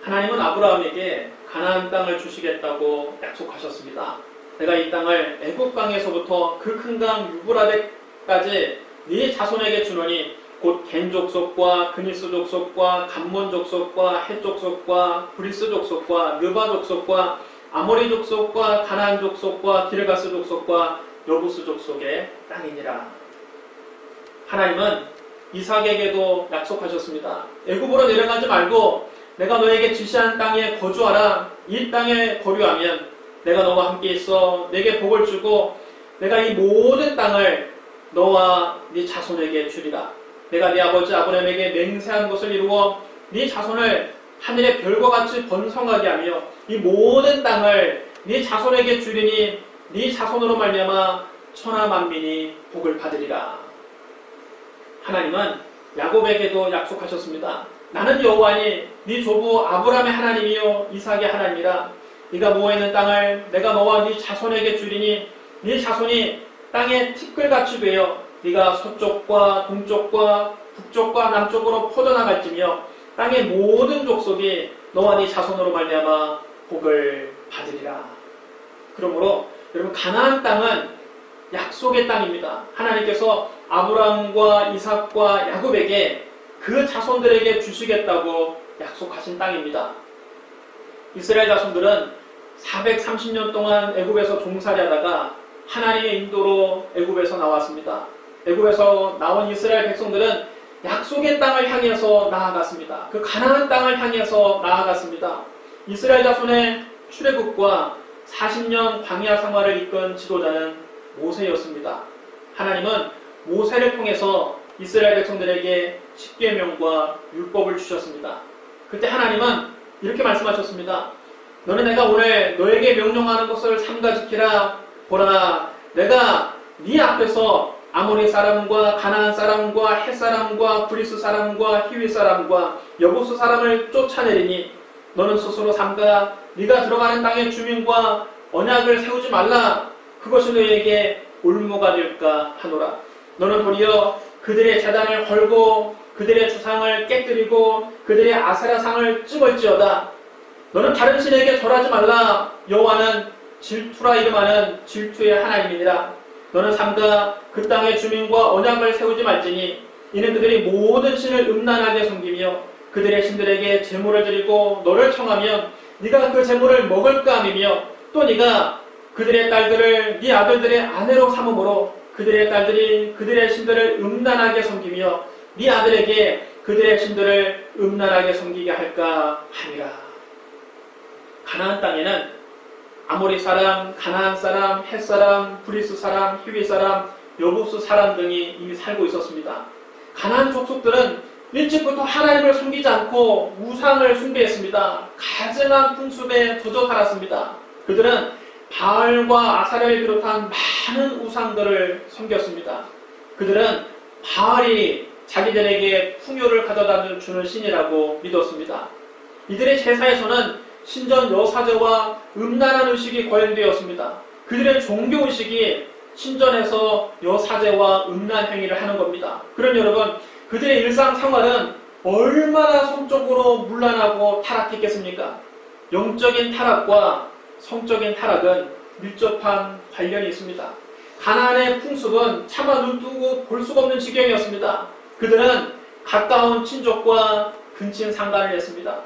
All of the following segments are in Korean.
하나님은 아브라함에게 가나안 땅을 주시겠다고 약속하셨습니다. 내가 이 땅을 애굽 강에서부터 그 큰 강 유브라데까지 네 자손에게 주노니 곧 겐 족속과 그니스 족속과 감몬 족속과 헷 족속과 브리스 족속과 르바 족속과 아모리 족속과 가나안 족속과 기르가스 족속과 여부스 족속의 땅이니라. 하나님은 이삭에게도 약속하셨습니다. 애굽으로 내려가지 말고 내가 너에게 지시한 땅에 거주하라. 이 땅에 거류하면 내가 너와 함께 있어 내게 복을 주고 내가 이 모든 땅을 너와 네 자손에게 주리라. 내가 네 아버지 아브라함에게 맹세한 것을 이루어 네 자손을 하늘의 별과 같이 번성하게 하며 이 모든 땅을 네 자손에게 주리니 네 자손으로 말미암아 천하 만민이 복을 받으리라. 하나님은 야곱에게도 약속하셨습니다. 나는 여호와니 네 조부 아브라함의 하나님이요 이삭의 하나님이라. 네가 모아있는 땅을 내가 너와 네 자손에게 주리니 네 자손이 땅에 티끌같이 되어 네가 서쪽과 동쪽과 북쪽과 남쪽으로 퍼져나갈지며 땅의 모든 족속이 너와 네 자손으로 말미암아 복을 받으리라. 그러므로 여러분, 가나안 땅은 약속의 땅입니다. 하나님께서 아브라함과 이삭과 야곱에게 그 자손들에게 주시겠다고 약속하신 땅입니다. 이스라엘 자손들은 430년 동안 애굽에서 종살이 하다가 하나님의 인도로 애굽에서 나왔습니다. 애굽에서 나온 이스라엘 백성들은 약속의 땅을 향해서 나아갔습니다. 그 가나안 땅을 향해서 나아갔습니다. 이스라엘 자손의 출애굽과 40년 광야 생활을 이끈 지도자는 모세였습니다. 하나님은 모세를 통해서 이스라엘 백성들에게 십계명과 율법을 주셨습니다. 그때 하나님은 이렇게 말씀하셨습니다. 너는 내가 오늘 너에게 명령하는 것을 삼가 지키라. 보라, 내가 네 앞에서 아모리 사람과 가나안 사람과 헷 사람과 브리스 사람과 히위 사람과 여부스 사람을 쫓아내리니 너는 스스로 삼가 네가 들어가는 땅의 주민과 언약을 세우지 말라. 그것이 너에게 올무가 될까 하노라. 너는 도리어 그들의 제단을 헐고 그들의 주상을 깨뜨리고 그들의 아세라상을 찝을지어다. 너는 다른 신에게 절하지 말라. 여호와는 질투라 이름하는 질투의 하나님이니라. 너는 삼가 그 땅의 주민과 언약을 세우지 말지니 이는 그들이 모든 신을 음란하게 섬기며 그들의 신들에게 제물을 드리고 너를 청하면 네가 그 제물을 먹을까 하며 또 네가 그들의 딸들을 네 아들들의 아내로 삼음으로 그들의 딸들이 그들의 신들을 음란하게 섬기며 네 아들에게 그들의 신들을 음란하게 섬기게 할까 하니라. 가나안 땅에는 아모리 사람, 가나안 사람, 헷 사람, 브리스 사람, 히위 사람, 여부스 사람 등이 이미 살고 있었습니다. 가나안 족속들은 일찍부터 하나님을 숨기지 않고 우상을 숭배했습니다. 가증한 풍습에 젖어 살았습니다. 그들은 바알과 아사랴를 비롯한 많은 우상들을 섬겼습니다. 그들은 바알이 자기들에게 풍요를 가져다 주는 신이라고 믿었습니다. 이들의 제사에서는 신전 여사제와 음란한 의식이 거행되었습니다. 그들의 종교의식이 신전에서 여사제와 음란 행위를 하는 겁니다. 그럼 여러분, 그들의 일상생활은 얼마나 성적으로 문란하고 타락했겠습니까? 영적인 타락과 성적인 타락은 밀접한 관련이 있습니다. 가나안의 풍습은 차마 눈뜨고 볼 수가 없는 지경이었습니다. 그들은 가까운 친족과 근친 상간을 했습니다.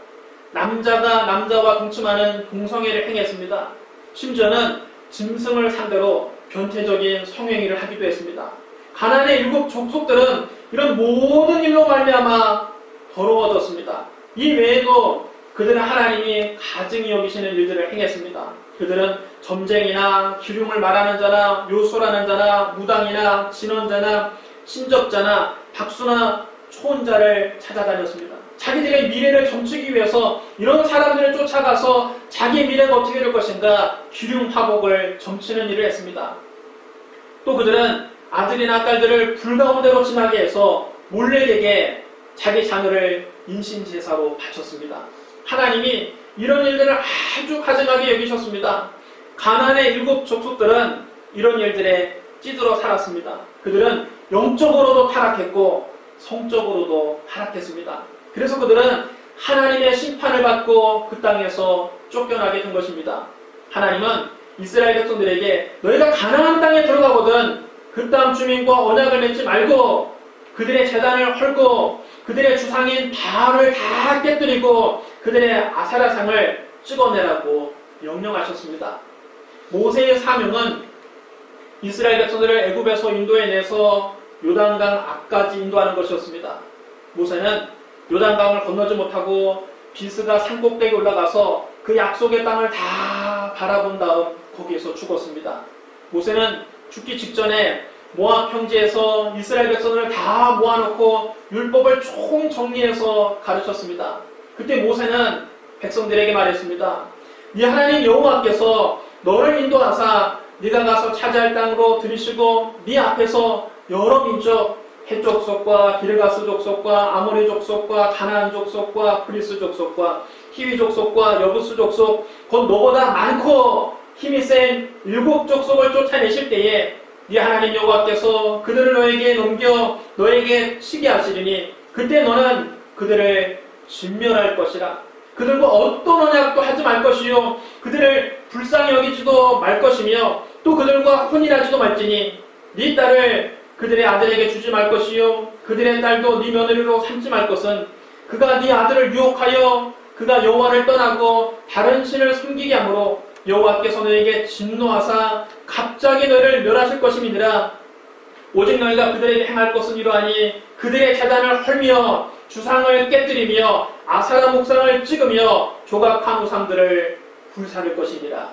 남자가 남자와 동침하는 동성애를 행했습니다. 심지어는 짐승을 상대로 변태적인 성행위를 하기도 했습니다. 가나안의 7 족속들은 이런 모든 일로 말미암아 더러워졌습니다. 이 외에도 그들은 하나님이 가증히 여기시는 일들을 행했습니다. 그들은 점쟁이나 기륭을 말하는 자나 묘수라는 자나 무당이나 진원자나 신접자나 박수나 초혼자를 찾아다녔습니다. 자기들의 미래를 점치기 위해서 이런 사람들을 쫓아가서 자기 미래가 어떻게 될 것인가 기륭화복을 점치는 일을 했습니다. 또 그들은 아들이나 딸들을 불가운데로 지나게 해서 몰래에게 자기 자녀를 인신제사로 바쳤습니다. 하나님이 이런 일들을 아주 가증하게 여기셨습니다. 가나안의 7 족속들은 이런 일들에 찌들어 살았습니다. 그들은 영적으로도 타락했고 성적으로도 타락했습니다. 그래서 그들은 하나님의 심판을 받고 그 땅에서 쫓겨나게 된 것입니다. 하나님은 이스라엘 백성들에게 너희가 가나안 땅에 들어가거든 그 땅 주민과 언약을 맺지 말고 그들의 제단을 헐고 그들의 주상인 바알을 다 깨뜨리고 그들의 아세라상을 찍어내라고 명령하셨습니다. 모세의 사명은 이스라엘 백성들을 애굽에서 인도해내서 요단강 앞까지 인도하는 것이었습니다. 모세는 요단강을 건너지 못하고 비스가 산꼭대기에 올라가서 그 약속의 땅을 다 바라본 다음 거기에서 죽었습니다. 모세는 죽기 직전에 모압 평지에서 이스라엘 백성을 다 모아놓고 율법을 총정리해서 가르쳤습니다. 그때 모세는 백성들에게 말했습니다. 네 하나님 여호와께서 너를 인도하사 네가 가서 차지할 땅으로 들이시고 네 앞에서 여러 민족 헷 족속과 기르가스 족속과 아모리 족속과 가나안 족속과 브리스 족속과 히위 족속과 여부스 족속 곧 너보다 많고 힘이 센 7족속을 쫓아내실 때에 네 하나님 여호와께서 그들을 너에게 넘겨 너에게 치게 하시리니 그때 너는 그들을 진멸할 것이라. 그들과 어떤 언약도 하지 말 것이요 그들을 불쌍히 여기지도 말 것이며 또 그들과 혼인하지도 말지니 네 딸을 그들의 아들에게 주지 말 것이요 그들의 딸도 네 며느리로 삼지 말 것은 그가 네 아들을 유혹하여 그가 여호와를 떠나고 다른 신을 섬기게 하므로 여호와께서 너에게 진노하사 갑자기 너를 멸하실 것임이니라. 오직 너희가 그들에게 행할 것은 이러하니 그들의 제단을 헐며 주상을 깨뜨리며 아사라 목상을 찍으며 조각한 우상들을 불사를 것이니라.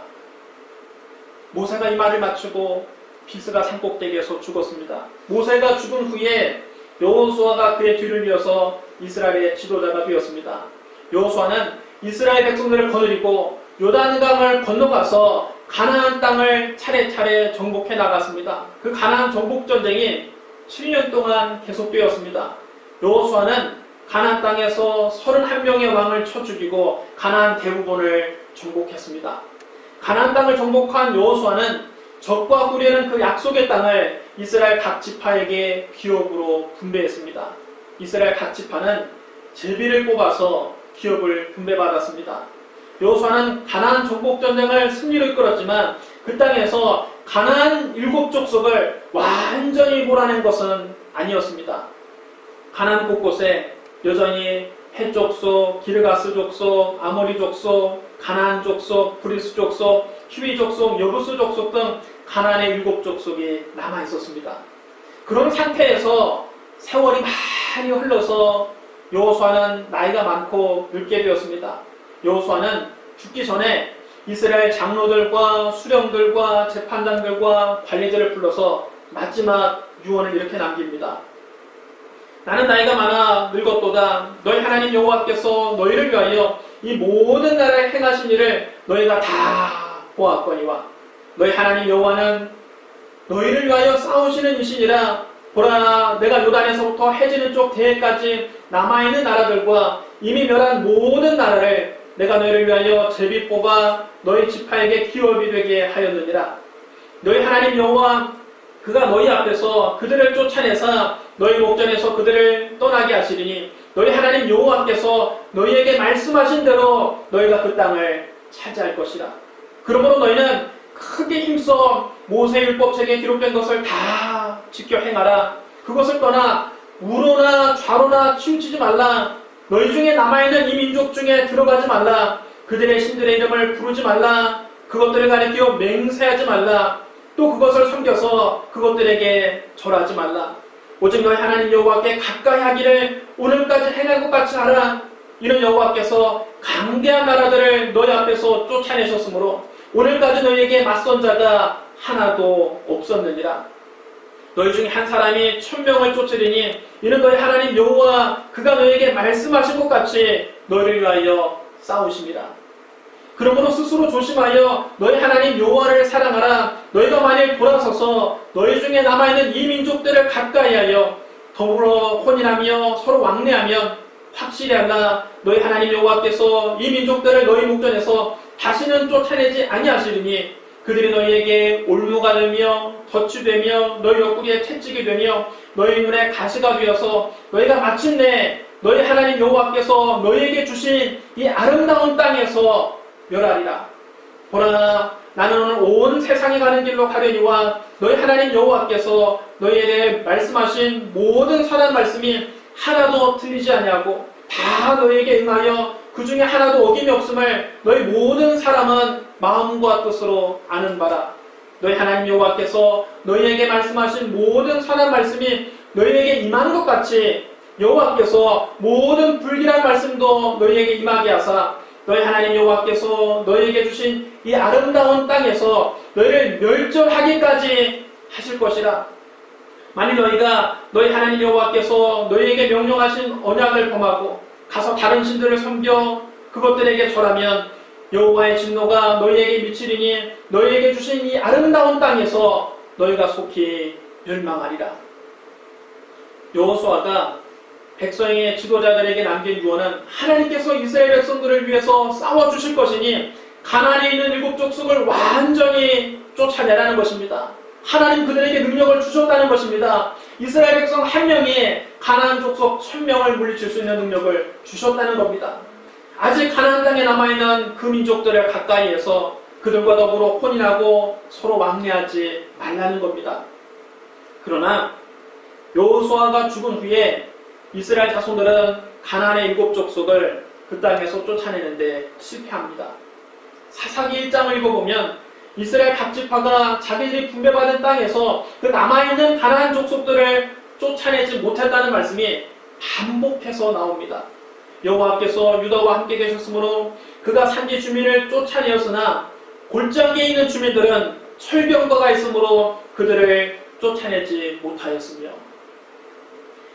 모세가 이 말을 마치고 비스가 산꼭대기에서 죽었습니다. 모세가 죽은 후에 여호수아가 그의 뒤를 이어서 이스라엘의 지도자가 되었습니다. 여호수아는 이스라엘 백성들을 거느리고 요단강을 건너가서 가나안 땅을 차례차례 정복해 나갔습니다. 그 가나안 정복 전쟁이 7년 동안 계속되었습니다. 여호수아는 가나안 땅에서 31명의 왕을 쳐 죽이고 가나안 대부분을 정복했습니다. 가나안 땅을 정복한 여호수아는 적과 꾸려는 그 약속의 땅을 이스라엘 각 지파에게 기업으로 분배했습니다. 이스라엘 각 지파는 제비를 뽑아서 기업을 분배받았습니다. 여호수아는 가나안 정복 전쟁을 승리로 이끌었지만 그 땅에서 가나안 7족속을 완전히 몰아낸 것은 아니었습니다. 가나안 곳곳에 여전히 헷 족속, 기르가스 족속, 아모리 족속, 가나안 족속, 브리스 족속, 히위 족속, 여부스 족속 등 가나안의 7족속이 남아 있었습니다. 그런 상태에서 세월이 많이 흘러서 여호수아는 나이가 많고 늙게 되었습니다. 여호수아는 죽기 전에 이스라엘 장로들과 수령들과 재판장들과 관리들을 불러서 마지막 유언을 이렇게 남깁니다. 나는 나이가 많아 늙었도다. 너희 하나님 여호와께서 너희를 위하여 이 모든 나라에 행하신 일을 너희가 다 보았거니와 너희 하나님 여호와는 너희를 위하여 싸우시는 이시니라. 보라, 내가 요단에서부터 해지는 쪽 대해까지 남아있는 나라들과 이미 멸한 모든 나라를 내가 너희를 위하여 제비 뽑아 너희 지파에게 기업이 되게 하였느니라. 너희 하나님 여호와 그가 너희 앞에서 그들을 쫓아내사 너희 목전에서 그들을 떠나게 하시리니 너희 하나님 여호와께서 너희에게 말씀하신 대로 너희가 그 땅을 차지할 것이라. 그러므로 너희는 크게 힘써 모세율법책에 기록된 것을 다 지켜 행하라. 그것을 떠나 우로나 좌로나 치우치지 말라. 너희 중에 남아있는 이 민족 중에 들어가지 말라. 그들의 신들의 이름을 부르지 말라. 그것들을 가리켜 맹세하지 말라. 또 그것을 섬겨서 그것들에게 절하지 말라. 오직 너희 하나님 여호와께 가까이 하기를 오늘까지 행할 것 같이 하라. 이는 여호와께서 강대한 나라들을 너희 앞에서 쫓아내셨으므로 오늘까지 너희에게 맞선 자가 하나도 없었느니라. 너희 중에 한 사람이 1000명을 쫓으리니 이는 너희 하나님 여호와 그가 너희에게 말씀하신 것 같이 너희를 위하여 싸우심이라. 그러므로 스스로 조심하여 너희 하나님 여호와를 사랑하라. 너희가 만일 돌아서서 너희 중에 남아있는 이 민족들을 가까이하여 더불어 혼인하며 서로 왕래하면 확실히 알라. 너희 하나님 여호와께서 이 민족들을 너희 목전에서 다시는 쫓아내지 아니하시리니 그들이 너희에게 올무가 되며 덫이 되며 너희 옆구리에 채찍이 되며 너희 눈에 가시가 되어서 너희가 마침내 너희 하나님 여호와께서 너희에게 주신 이 아름다운 땅에서 멸하리라. 보라, 나는 오늘 온 세상에 가는 길로 가려니와 너희 하나님 여호와께서 너희에게 말씀하신 모든 선한 말씀이 하나도 틀리지 아니하고 다 너희에게 응하여 그 중에 하나도 어김이 없음을 너희 모든 사람은 마음과 뜻으로 아는 바라. 너희 하나님 여호와께서 너희에게 말씀하신 모든 선한 말씀이 너희에게 임하는 것 같이 여호와께서 모든 불길한 말씀도 너희에게 임하게 하사 너희 하나님 여호와께서 너희에게 주신 이 아름다운 땅에서 너희를 멸절하기까지 하실 것이라. 만일 너희가 너희 하나님 여호와께서 너희에게 명령하신 언약을 범하고 가서 다른 신들을 섬겨 그것들에게 절하면 여호와의 진노가 너희에게 미치리니 너희에게 주신 이 아름다운 땅에서 너희가 속히 멸망하리라. 여호수아가 백성의 지도자들에게 남긴 유언은 하나님께서 이스라엘 백성들을 위해서 싸워주실 것이니 가나안에 있는 일곱 족속을 완전히 쫓아내라는 것입니다. 하나님 그들에게 능력을 주셨다는 것입니다. 이스라엘 백성 한 명이 가나안 족속 1000명을 물리칠 수 있는 능력을 주셨다는 겁니다. 아직 가나안 땅에 남아있는 그 민족들을 가까이에서 그들과 더불어 혼인하고 서로 왕래하지 말라는 겁니다. 그러나 여호수아가 죽은 후에 이스라엘 자손들은 가나안의 일곱 족속을 그 땅에서 쫓아내는데 실패합니다. 사사기 1장을 읽어보면 이스라엘 각 지파가 자기들이 분배받은 땅에서 그 남아있는 가나안 족속들을 쫓아내지 못했다는 말씀이 반복해서 나옵니다. 여호와께서 유다와 함께 계셨으므로 그가 산지 주민을 쫓아내었으나 골짜기에 있는 주민들은 철병거가 있으므로 그들을 쫓아내지 못하였으며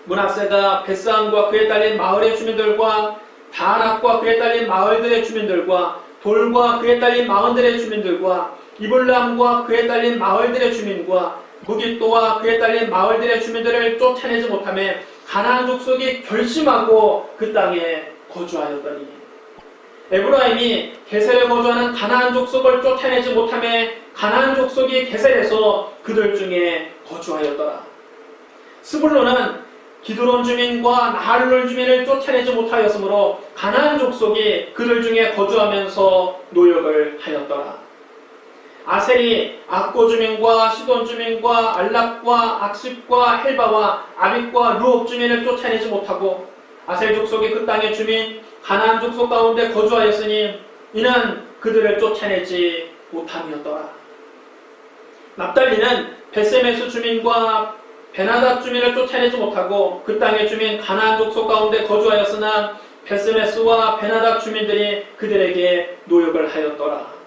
므낫세가 벳산과 그에 딸린 마을의 주민들과 다낙과 그에 딸린 마을들의 주민들과 돌과 그에 딸린 마을들의 주민들과 이블람과 그에 딸린 마을들의 주민과 무깃도와 그에 딸린 마을들의 주민들을 쫓아내지 못하며 가나안 족속이 결심하고 그 땅에 거주하였더니 에브라임이 게셀에 거주하는 가나안 족속을 쫓아내지 못하며 가나안 족속이 게셀에서 그들 중에 거주하였더라. 스불론은 기드론 주민과 나할롤 주민을 쫓아내지 못하였으므로 가나안 족속이 그들 중에 거주하면서 노역을 하였더라. 아셀이 악고 주민과 시돈 주민과 알랍과 악십과 헬바와 아빅과 루옵 주민을 쫓아내지 못하고 아셀 족속이 그 땅의 주민 가나안 족속 가운데 거주하였으니 이는 그들을 쫓아내지 못함이었더라. 납달리는 베세메스 주민과 베나답 주민을 쫓아내지 못하고 그 땅의 주민 가나안 족속 가운데 거주하였으나 베세메스와 베나답 주민들이 그들에게 노역을 하였더라.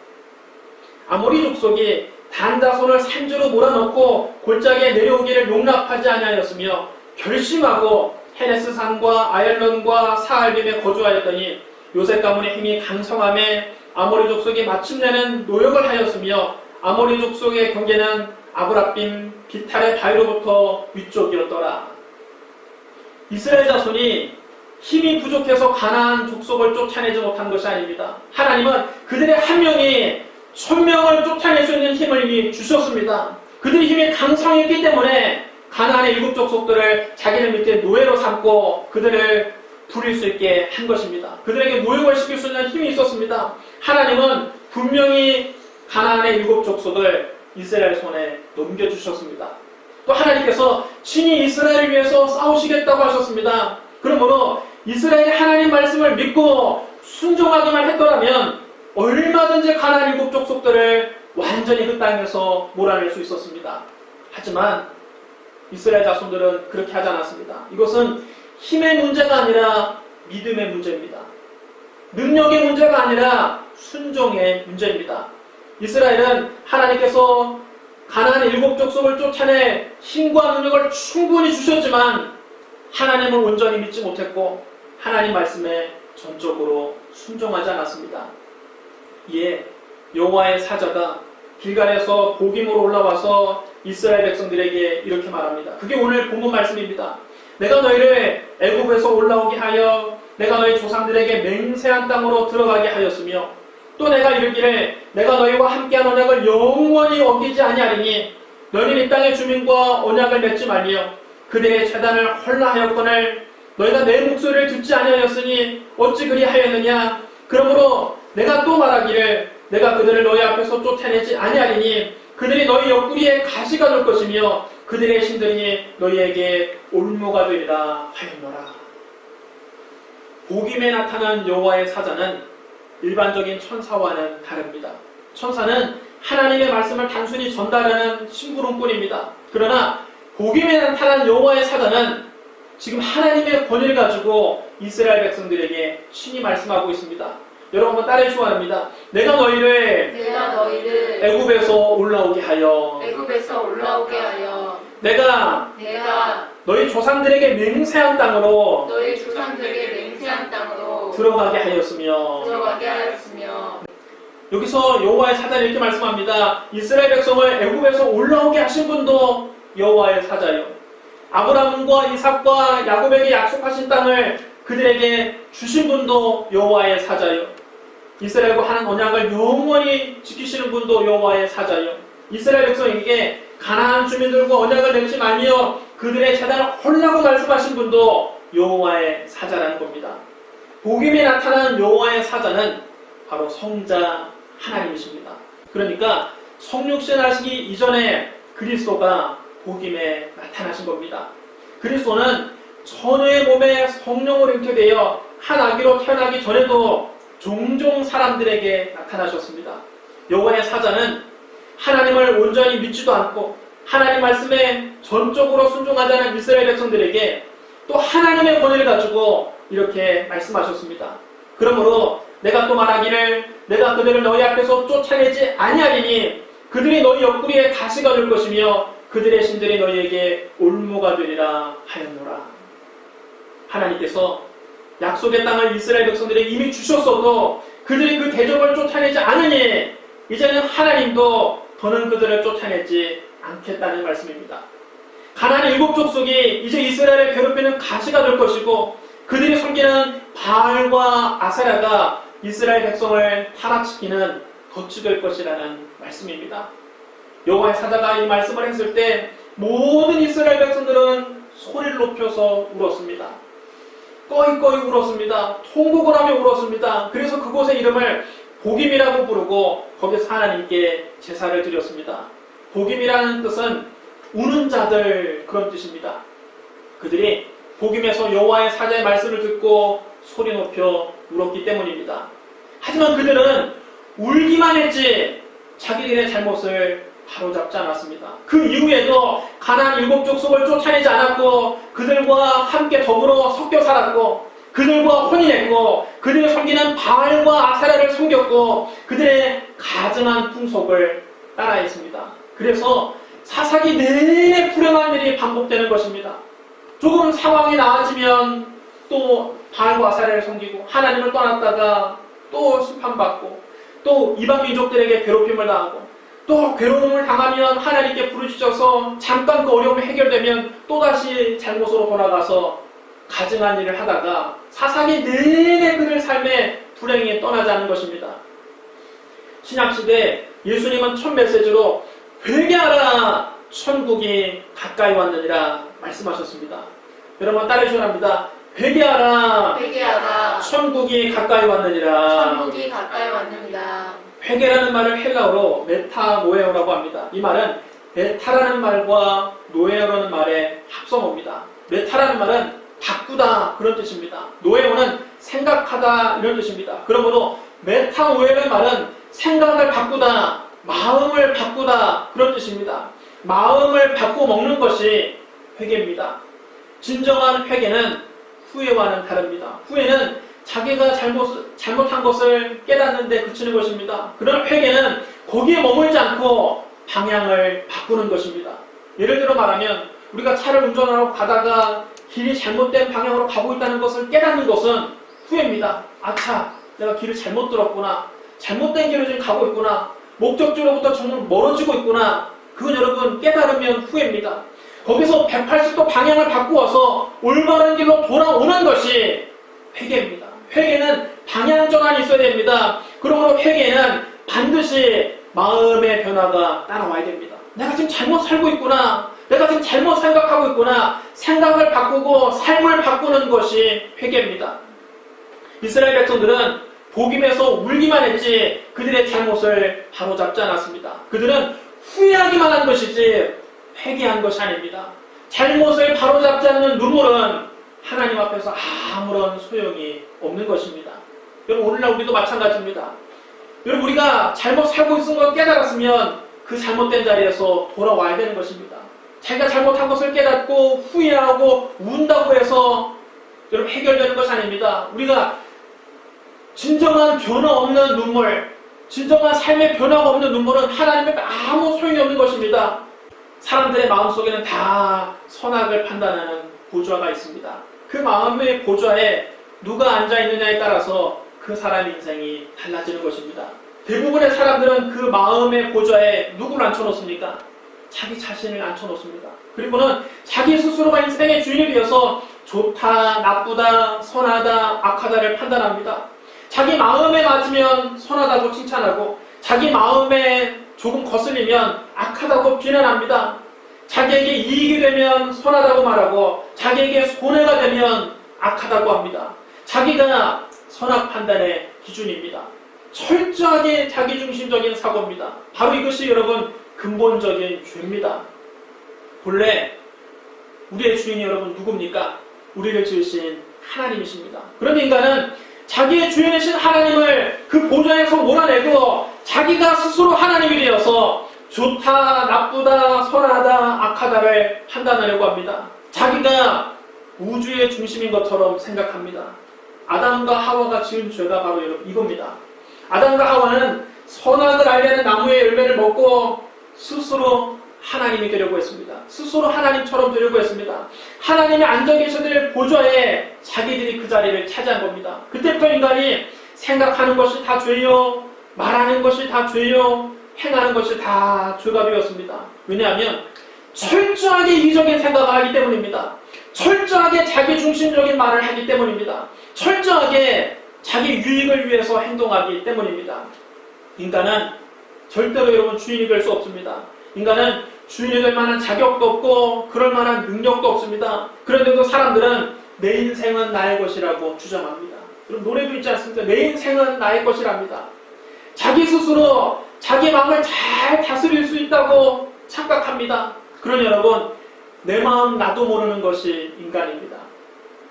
아모리 족속이 단 자손을 산지로 몰아넣고 골짜기에 내려오기를 용납하지 아니하였으며 결심하고 헤네스 산과 아얄론과 사알빔에 거주하였더니 요셉 가문의 힘이 강성함에 아모리 족속이 마침내는 노역을 하였으며 아모리 족속의 경계는 아브라빔 비탈의 바위로부터 위쪽이었더라. 이스라엘 자손이 힘이 부족해서 가나안 족속을 쫓아내지 못한 것이 아닙니다. 하나님은 그들의 한 명이 1000명을 쫓아낼 수 있는 힘을 이미 주셨습니다. 그들의 힘이 강성했기 때문에 가나안의 일곱 족속들을 자기들 밑에 노예로 삼고 그들을 부릴 수 있게 한 것입니다. 그들에게 노역을 시킬 수 있는 힘이 있었습니다. 하나님은 분명히 가나안의 일곱 족속을 이스라엘 손에 넘겨주셨습니다. 또 하나님께서 친히 이스라엘을 위해서 싸우시겠다고 하셨습니다. 그러므로 이스라엘이 하나님 말씀을 믿고 순종하기만 했더라면 얼마든지 가나안 일곱 족속들을 완전히 그 땅에서 몰아낼 수 있었습니다. 하지만 이스라엘 자손들은 그렇게 하지 않았습니다. 이것은 힘의 문제가 아니라 믿음의 문제입니다. 능력의 문제가 아니라 순종의 문제입니다. 이스라엘은 하나님께서 가나안 일곱 족속을 쫓아내 힘과 능력을 충분히 주셨지만 하나님을 온전히 믿지 못했고 하나님 말씀에 전적으로 순종하지 않았습니다. 이에 여호와의 사자가 길갈에서 복임으로 올라와서 이스라엘 백성들에게 이렇게 말합니다. 그게 오늘 본문 말씀입니다. 내가 너희를 애굽에서 올라오게 하여 내가 너희 조상들에게 맹세한 땅으로 들어가게 하였으며 또 내가 이르기를 내가 너희와 함께한 언약을 영원히 어기지 아니하리니 너희는 이 땅의 주민과 언약을 맺지 말며 그들의 재단을 헐라하였거늘 너희가 내 목소리를 듣지 아니하였으니 어찌 그리하였느냐. 그러므로 내가 또 말하기를 내가 그들을 너희 앞에서 쫓아내지 아니하리니 그들이 너희 옆구리에 가시가 될 것이며 그들의 신들이 너희에게 올무가 되리라 하였노라. 복임에 나타난 여호와의 사자는 일반적인 천사와는 다릅니다. 천사는 하나님의 말씀을 단순히 전달하는 심부름꾼입니다. 그러나 복임에 나타난 여호와의 사자는 지금 하나님의 권위를 가지고 이스라엘 백성들에게 친히 말씀하고 있습니다. 여러분 한번 따라해 주시기 바랍니다. 내가 너희를 애굽에서 올라오게 하여 내가 너희 조상들에게 맹세한 땅으로 들어가게 하였으며 여기서 여호와의 사자는 이렇게 말씀합니다. 이스라엘 백성을 애굽에서 올라오게 하신 분도 여호와의 사자요. 아브라함과 이삭과 야곱에게 약속하신 땅을 그들에게 주신 분도 여호와의 사자요. 이스라엘과 하는 언약을 영원히 지키시는 분도 여호와의 사자요. 이스라엘 백성에게 가나안 주민들과 언약을 맺지 말며 그들의 재단을 헐라고 말씀하신 분도 여호와의 사자라는 겁니다. 복임에 나타난 여호와의 사자는 바로 성자 하나님이십니다. 그러니까 성육신 하시기 이전에 그리스도가 복임에 나타나신 겁니다. 그리스도는 처녀의 몸에 성령으로 잉태되어 한 아기로 태어나기 전에도 종종 사람들에게 나타나셨습니다. 여호와의 사자는 하나님을 온전히 믿지도 않고 하나님 말씀에 전적으로 순종하지 않은 이스라엘 백성들에게 또 하나님의 권위를 가지고 이렇게 말씀하셨습니다. 그러므로 내가 또 말하기를 내가 그들을 너희 앞에서 쫓아내지 아니하리니 그들이 너희 옆구리에 가시가 될 것이며 그들의 신들이 너희에게 올무가 되리라 하였노라. 하나님께서 약속의 땅을 이스라엘 백성들에게 이미 주셨어도 그들이 그 대적을 쫓아내지 않으니 이제는 하나님도 더는 그들을 쫓아내지 않겠다는 말씀입니다. 가나안 7족속이 이제 이스라엘을 괴롭히는 가시가 될 것이고 그들이 섬기는 바알과 아세라가 이스라엘 백성을 타락시키는 덫이 될 것이라는 말씀입니다. 여호와의 사자가 이 말씀을 했을 때 모든 이스라엘 백성들은 소리를 높여서 울었습니다. 꺼이꺼이 울었습니다. 통곡을 하며 울었습니다. 그래서 그곳의 이름을 복임이라고 부르고 거기서 하나님께 제사를 드렸습니다. 복임이라는 뜻은 우는 자들 그런 뜻입니다. 그들이 복임에서 여호와의 사자의 말씀을 듣고 소리 높여 울었기 때문입니다. 하지만 그들은 울기만 했지 자기들의 잘못을 바로잡지 않았습니다. 그 이후에도 가나안 7족속을 쫓아내지 않았고 그들과 함께 더불어 섞여 살았고 그들과 혼인했고 그들이 섬기는 바알과 아세라를 섬겼고 그들의 가증한 풍속을 따라했습니다. 그래서 사사기 내내 불행한 일이 반복되는 것입니다. 조금 상황이 나아지면 또 바알과 아세라를 섬기고 하나님을 떠났다가 또 심판받고 또 이방 민족들에게 괴롭힘을 당하고 또 괴로움을 당하면 하나님께 부르짖어서 잠깐 그 어려움이 해결되면 또다시 잘못으로 돌아가서 가증한 일을 하다가 사사기 내내 그들 삶에 불행이 떠나지 않는 것입니다. 신약시대 예수님은 첫 메시지로 회개하라 천국이 가까이 왔느니라 말씀하셨습니다. 여러분 따라해 주셔야 합니다. 회개하라 천국이 가까이 왔느니라. 회개라는 말을 헬라어로 메타노에오라고 합니다. 이 말은 메타라는 말과 노에오라는 말의 합성어입니다. 메타라는 말은 바꾸다 그런 뜻입니다. 노에오는 생각하다 이런 뜻입니다. 그러므로 메타노에라는 말은 생각을 바꾸다, 마음을 바꾸다 그런 뜻입니다. 마음을 바꾸어 먹는 것이 회개입니다. 진정한 회개는 후회와는 다릅니다. 후회는 자기가 잘못한 것을 깨닫는 데 그치는 것입니다. 그러나 회개는 거기에 머물지 않고 방향을 바꾸는 것입니다. 예를 들어 말하면 우리가 차를 운전하러 가다가 길이 잘못된 방향으로 가고 있다는 것을 깨닫는 것은 후회입니다. 아차, 내가 길을 잘못 들었구나. 잘못된 길을 지금 가고 있구나. 목적지로부터 정말 멀어지고 있구나. 그건 여러분 깨달으면 후회입니다. 거기서 180도 방향을 바꾸어서 올바른 길로 돌아오는 것이 회개입니다. 회개는 방향 전환이 있어야 됩니다. 그러므로 회개는 반드시 마음의 변화가 따라와야 됩니다. 내가 지금 잘못 살고 있구나. 내가 지금 잘못 생각하고 있구나. 생각을 바꾸고 삶을 바꾸는 것이 회개입니다. 이스라엘 백성들은 복임에서 울기만 했지 그들의 잘못을 바로잡지 않았습니다. 그들은 후회하기만 한 것이지 회개한 것이 아닙니다. 잘못을 바로잡지 않는 눈물은 하나님 앞에서 아무런 소용이 없는 것입니다. 여러분, 오늘날 우리도 마찬가지입니다. 여러분, 우리가 잘못 살고 있는 걸 깨달았으면 그 잘못된 자리에서 돌아와야 되는 것입니다. 자기가 잘못한 것을 깨닫고 후회하고 운다고 해서 여러분 해결되는 것이 아닙니다. 우리가 진정한 변화 없는 눈물, 진정한 삶의 변화가 없는 눈물은 하나님께 아무 소용이 없는 것입니다. 사람들의 마음속에는 다 선악을 판단하는 보좌가 있습니다. 그 마음의 보좌에 누가 앉아있느냐에 따라서 그 사람의 인생이 달라지는 것입니다. 대부분의 사람들은 그 마음의 보좌에 누구를 앉혀놓습니까? 자기 자신을 앉혀놓습니다. 그리고는 자기 스스로가 인생의 주인이 되어서 좋다, 나쁘다, 선하다, 악하다를 판단합니다. 자기 마음에 맞으면 선하다고 칭찬하고 자기 마음에 조금 거슬리면 악하다고 비난합니다. 자기에게 이익이 되면 선하다고 말하고 자기에게 손해가 되면 악하다고 합니다. 자기가 선악 판단의 기준입니다. 철저하게 자기중심적인 사고입니다. 바로 이것이 여러분 근본적인 죄입니다. 본래 우리의 주인이 여러분 누굽니까? 우리를 지으신 하나님이십니다. 그런데 인간은 자기의 주인이신 하나님을 그 보좌에서 몰아내고 자기가 스스로 하나님이 되어서 좋다, 나쁘다, 선하다, 악하다를 판단하려고 합니다. 자기가 우주의 중심인 것처럼 생각합니다. 아담과 하와가 지은 죄가 바로 이겁니다. 아담과 하와는 선악을 알려는 나무의 열매를 먹고 스스로 하나님이 되려고 했습니다. 스스로 하나님처럼 되려고 했습니다. 하나님이 앉아 계셔질 보좌에 자기들이 그 자리를 차지한 겁니다. 그때부터 인간이 생각하는 것이 다 죄요, 말하는 것이 다 죄요, 행하는 것이 다 죄가 되었습니다. 왜냐하면 철저하게 이기적인 생각을 하기 때문입니다. 철저하게 자기중심적인 말을 하기 때문입니다. 철저하게 자기 유익을 위해서 행동하기 때문입니다. 인간은 절대로 여러분 주인이 될 수 없습니다. 인간은 주인이 될 만한 자격도 없고 그럴 만한 능력도 없습니다. 그런데도 사람들은 내 인생은 나의 것이라고 주장합니다. 그럼 노래도 있지 않습니까? 내 인생은 나의 것이랍니다. 자기 스스로 자기 마음을 잘 다스릴 수 있다고 착각합니다. 그러니 여러분, 내 마음 나도 모르는 것이 인간입니다.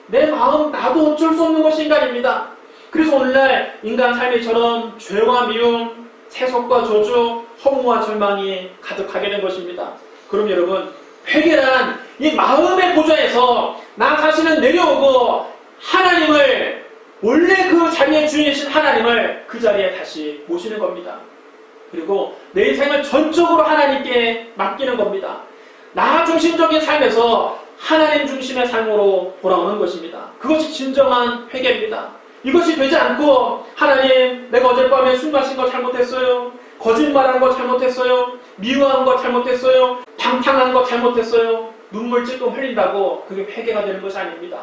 내 마음 나도 어쩔 수 없는 것이 인간입니다. 그래서 오늘날 인간 삶이처럼 죄와 미움, 세속과 저주, 허무와 절망이 가득하게 된 것입니다. 그럼 여러분, 회개란 이 마음의 보좌에서 나 자신은 내려오고 하나님을, 원래 그 자리의 주인이신 하나님을 그 자리에 다시 모시는 겁니다. 그리고 내 인생을 전적으로 하나님께 맡기는 겁니다. 나 중심적인 삶에서 하나님 중심의 삶으로 돌아오는 것입니다. 그것이 진정한 회개입니다. 이것이 되지 않고 하나님, 내가 어젯밤에 술 마신 거 잘못했어요. 거짓말한 거 잘못했어요. 미워한 거 잘못했어요. 방탕한 거 잘못했어요. 눈물 찔끔 흘린다고 그게 회개가 되는 것이 아닙니다.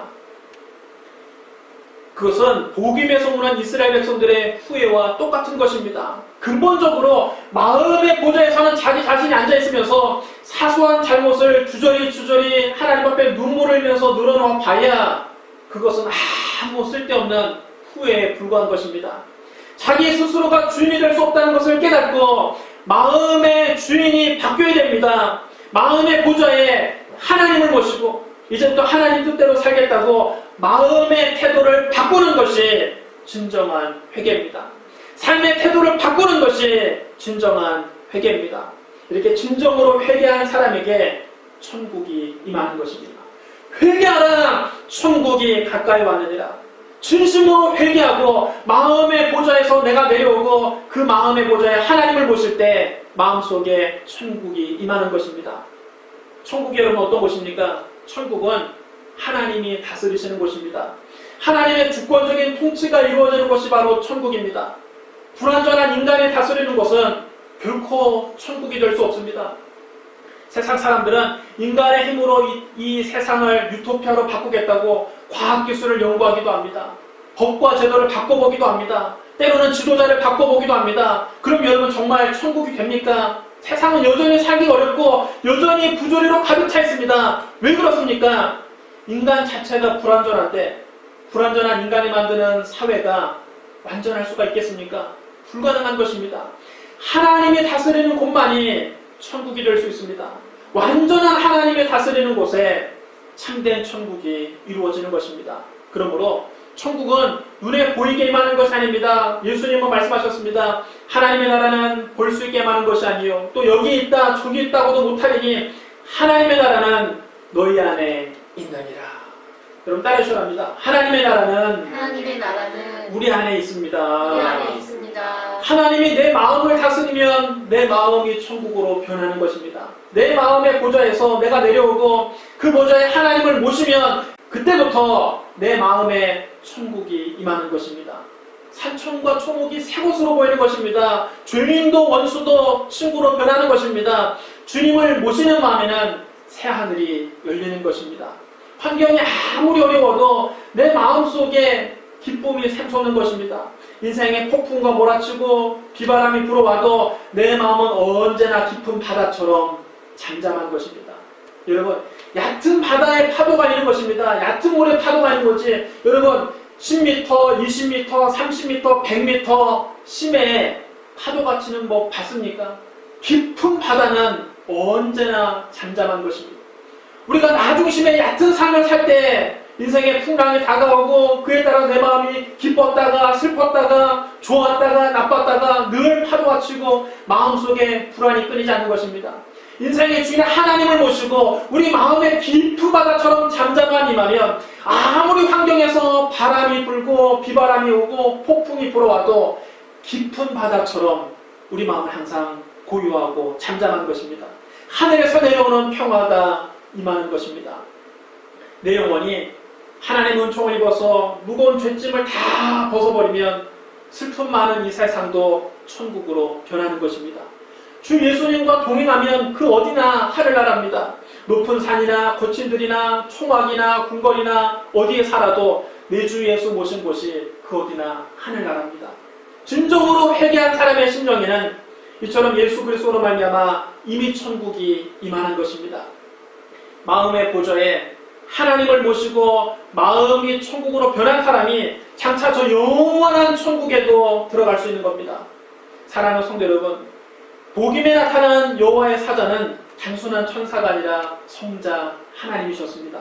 그것은 복임에 소문한 이스라엘 백성들의 후회와 똑같은 것입니다. 근본적으로 마음의 보좌에서는 자기 자신이 앉아있으면서 사소한 잘못을 주저리 하나님 앞에 눈물을 흘리면서 늘어놓아 봐야 그것은 아무 쓸데없는 후회에 불과한 것입니다. 자기 스스로가 주인이 될 수 없다는 것을 깨닫고 마음의 주인이 바뀌어야 됩니다. 마음의 보좌에 하나님을 모시고 이제부터 하나님 뜻대로 살겠다고 마음의 태도를 바꾸는 것이 진정한 회개입니다. 삶의 태도를 바꾸는 것이 진정한 회개입니다. 이렇게 진정으로 회개한 사람에게 천국이 임하는 것입니다. 회개하라, 천국이 가까이 왔느니라. 진심으로 회개하고 마음의 보좌에서 내가 내려오고 그 마음의 보좌에 하나님을 모실 때 마음속에 천국이 임하는 것입니다. 천국이 여러분 어떤 곳입니까? 천국은 하나님이 다스리시는 곳입니다. 하나님의 주권적인 통치가 이루어지는 것이 바로 천국입니다. 불완전한 인간이 다스리는 것은 결코 천국이 될 수 없습니다. 세상 사람들은 인간의 힘으로 이 세상을 유토피아로 바꾸겠다고 과학기술을 연구하기도 합니다. 법과 제도를 바꿔보기도 합니다. 때로는 지도자를 바꿔보기도 합니다. 그럼 여러분 정말 천국이 됩니까? 세상은 여전히 살기 어렵고 여전히 부조리로 가득 차 있습니다. 왜 그렇습니까? 인간 자체가 불완전한데 불완전한 인간이 만드는 사회가 완전할 수가 있겠습니까? 불가능한 것입니다. 하나님이 다스리는 곳만이 천국이 될 수 있습니다. 완전한 하나님이 다스리는 곳에 참된 천국이 이루어지는 것입니다. 그러므로 천국은 눈에 보이게 임하는 것이 아닙니다. 예수님은 말씀하셨습니다. 하나님의 나라는 볼 수 있게 임하는 것이 아니요 또 여기 있다 저기 있다고도 못하리니 하나님의 나라는 너희 안에 있느니라. 여러분 따르셔야 합니다. 하나님의 나라는 우리 안에 있습니다. 우리 안에 있습니다. 하나님이 내 마음을 다스리면 내 마음이 천국으로 변하는 것입니다. 내 마음의 보좌에서 내가 내려오고 그 보좌에 하나님을 모시면 그때부터 내 마음에 천국이 임하는 것입니다. 산천과 초목이 새 곳으로 보이는 것입니다. 죄인도 원수도 친구로 변하는 것입니다. 주님을 모시는 마음에는 새 하늘이 열리는 것입니다. 환경이 아무리 어려워도 내 마음속에 기쁨이 샘솟는 것입니다. 인생의 폭풍과 몰아치고 비바람이 불어와도 내 마음은 언제나 깊은 바다처럼 잠잠한 것입니다. 여러분, 얕은 바다에 파도가 있는 것입니다. 얕은 물에 파도가 있는 거지. 여러분, 10m, 20m, 30m, 100m 심해에 파도가 치는 법 봤습니까? 깊은 바다는 언제나 잠잠한 것입니다. 우리가 나중심에 얕은 삶을 살 때 인생의 풍랑이 다가오고 그에 따라 내 마음이 기뻤다가 슬펐다가 좋았다가 나빴다가 늘 파도가 치고 마음속에 불안이 끊이지 않는 것입니다. 인생의 주인 하나님을 모시고 우리 마음의 깊은 바다처럼 잠잠한 임하면 아무리 환경에서 바람이 불고 비바람이 오고 폭풍이 불어와도 깊은 바다처럼 우리 마음은 항상 고요하고 잠잠한 것입니다. 하늘에서 내려오는 평화가 임하는 것입니다. 내 영혼이 하나님의 은총을 입어서 무거운 죄짐을 다 벗어버리면 슬픔 많은 이 세상도 천국으로 변하는 것입니다. 주 예수님과 동행하면 그 어디나 하늘나라입니다. 높은 산이나 거친 들이나 총악이나 궁궐이나 어디에 살아도 내 주 예수 모신 곳이 그 어디나 하늘나라입니다. 진정으로 회개한 사람의 심령에는 이처럼 예수 그리스도로 말미암아 이미 천국이 임하는 것입니다. 마음의 보좌에 하나님을 모시고 마음이 천국으로 변한 사람이 장차 저 영원한 천국에도 들어갈 수 있는 겁니다. 사랑하는 성도 여러분, 복음에 나타난 여호와의 사자는 단순한 천사가 아니라 성자 하나님이셨습니다.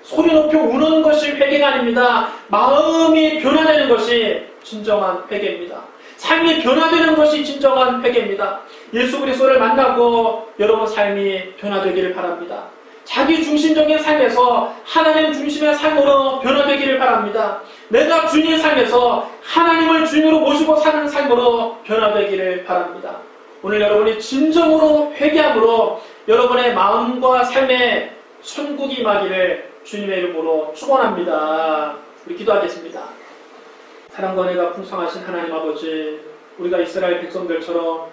소리 높여 우는 것이 회개가 아닙니다. 마음이 변화되는 것이 진정한 회개입니다. 삶이 변화되는 것이 진정한 회개입니다. 예수 그리스도를 만나고 여러분 삶이 변화되기를 바랍니다. 자기 중심적인 삶에서 하나님 중심의 삶으로 변화되기를 바랍니다. 내가 주님의 삶에서 하나님을 주님으로 모시고 사는 삶으로 변화되기를 바랍니다. 오늘 여러분이 진정으로 회개함으로 여러분의 마음과 삶에 천국이 임하기를 주님의 이름으로 축원합니다. 우리 기도하겠습니다. 사랑과 은혜가 풍성하신 하나님 아버지, 우리가 이스라엘 백성들처럼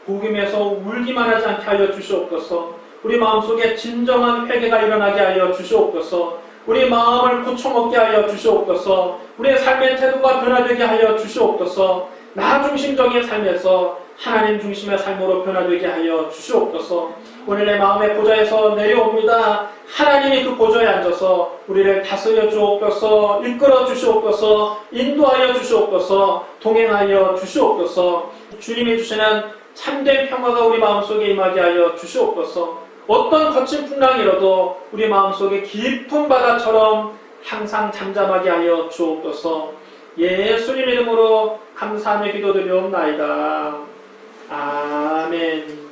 복음에서 울기만 하지 않게 하여 주시옵소서. 우리 마음속에 진정한 회개가 일어나게 하여 주시옵소서. 우리 마음을 고쳐먹게 하여 주시옵소서. 우리의 삶의 태도가 변화되게 하여 주시옵소서. 나 중심적인 삶에서 하나님 중심의 삶으로 변화되게 하여 주시옵소서. 오늘 내 마음의 보좌에서 내려옵니다. 하나님이 그 보좌에 앉아서 우리를 다스려 주옵소서, 이끌어 주시옵소서, 인도하여 주시옵소서, 동행하여 주시옵소서. 주님이 주시는 참된 평화가 우리 마음속에 임하게 하여 주시옵소서. 어떤 거친 풍랑이라도 우리 마음속에 깊은 바다처럼 항상 잠잠하게 하여 주옵소서. 예수님 이름으로 감사하며 기도드리옵나이다. 아멘.